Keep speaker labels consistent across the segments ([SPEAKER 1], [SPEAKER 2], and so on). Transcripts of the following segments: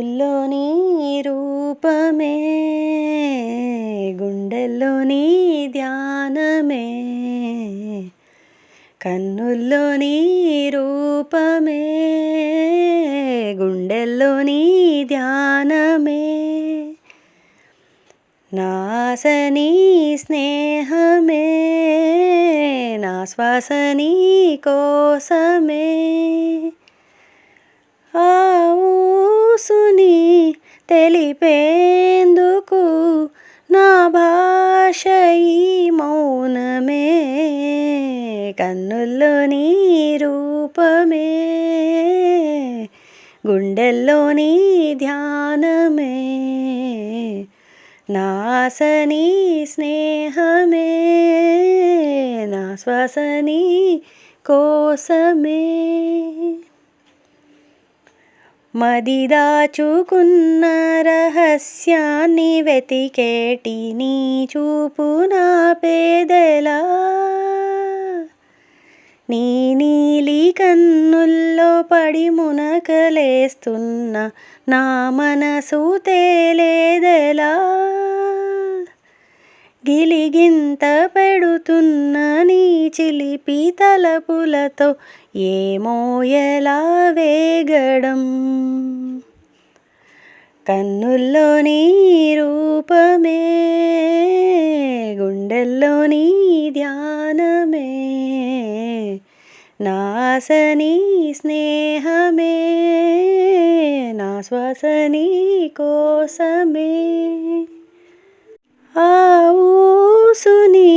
[SPEAKER 1] కన్నుల్లో నీ రూపమే, గుండెల్లో నీ ధ్యానమే. కన్నుల్లో నీ రూపమే, గుండెల్లో నీ ధ్యానమే. నా ఆశ నీ స్నేహమే, నా శ్వాస నీ కోసమే. ఆ ఊసుని తెలిపేందుకు నా భాష ఈ మౌనమే. కన్నుల్లో నీ రూపమే, గుండెల్లో నీ ధ్యానమే. నా ఆశ నీ స్నేహమే, నా శ్వాస నీ కోసమే. మది దాచుకున్న రహస్యాన్ని వెతికేటి నీ చూపు నా పేదెలా. నీ నీలి కన్నుల్లో పడి మునకలేస్తున్న నా మనసు తేలేదెలా. గిలిగింత పెడుతున్న నీ చిలిపి తలపులతో ఏమో ఎలా వేగడం. కన్నుల్లో నీ రూపమే, గుండెల్లో నీ ధ్యానమే. నా ఆశ నీ స్నేహమే, నా శ్వాస నీ కోసమే. ఆ ఊసుని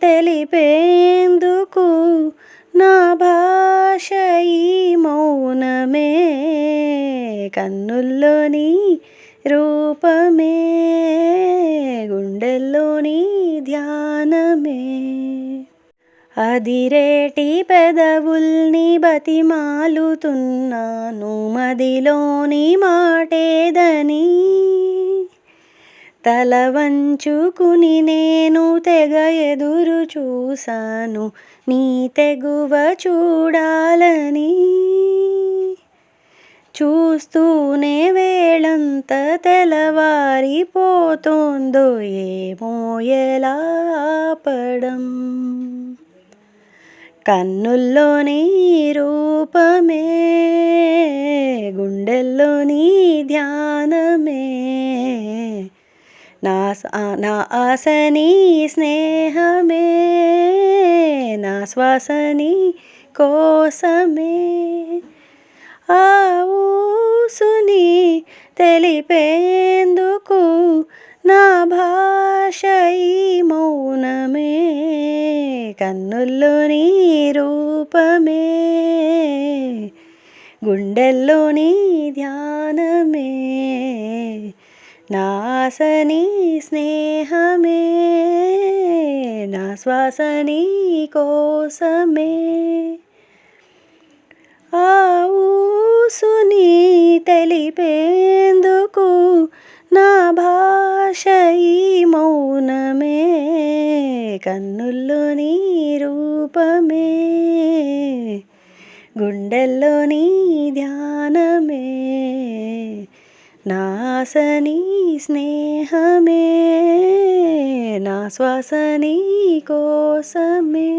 [SPEAKER 1] తెలిపేందుకు నా భాష ఈ మౌనమే. కన్నుల్లో నీ రూపమే, గుండెల్లో నీ ధ్యానమే. అదిరేటి పెదవుల్ని బతిమాలుతున్నాను మదిలోని మాటేదని. తల వంచుకుని నేను తెగ ఎదురు చూశాను నీ తెగువ చూడాలని. చూస్తూనే వేళంత తెల్లవారిపోతోందో ఏమో ఎలా ఆపడం. కన్నుల్లో నీ రూపమే, గుండెల్లో నీ ధ్యానమే. నా ఆశ నీ స్నేహమే, నా శ్వాస నీ కోసమే. ఆ ఊసుని తెలిపేందుకు నా భాష ఈ మౌనమే. కన్నుల్లో నీ రూపమే, గుండెల్లో నీ ధ్యానమే. నా ఆశ నీ స్నేహమే, నా శ్వాస నీ కోసమే. ఆ ఊసుని తెలిపేందుకు నా భాష ఈ మౌనమే. కన్నుల్లో నీ రూపమే, గుండెల్లో నీ ధ్యానమే. నా ఆశ నీ స్నేహమే, నా శ్వాస నీ కోసమే.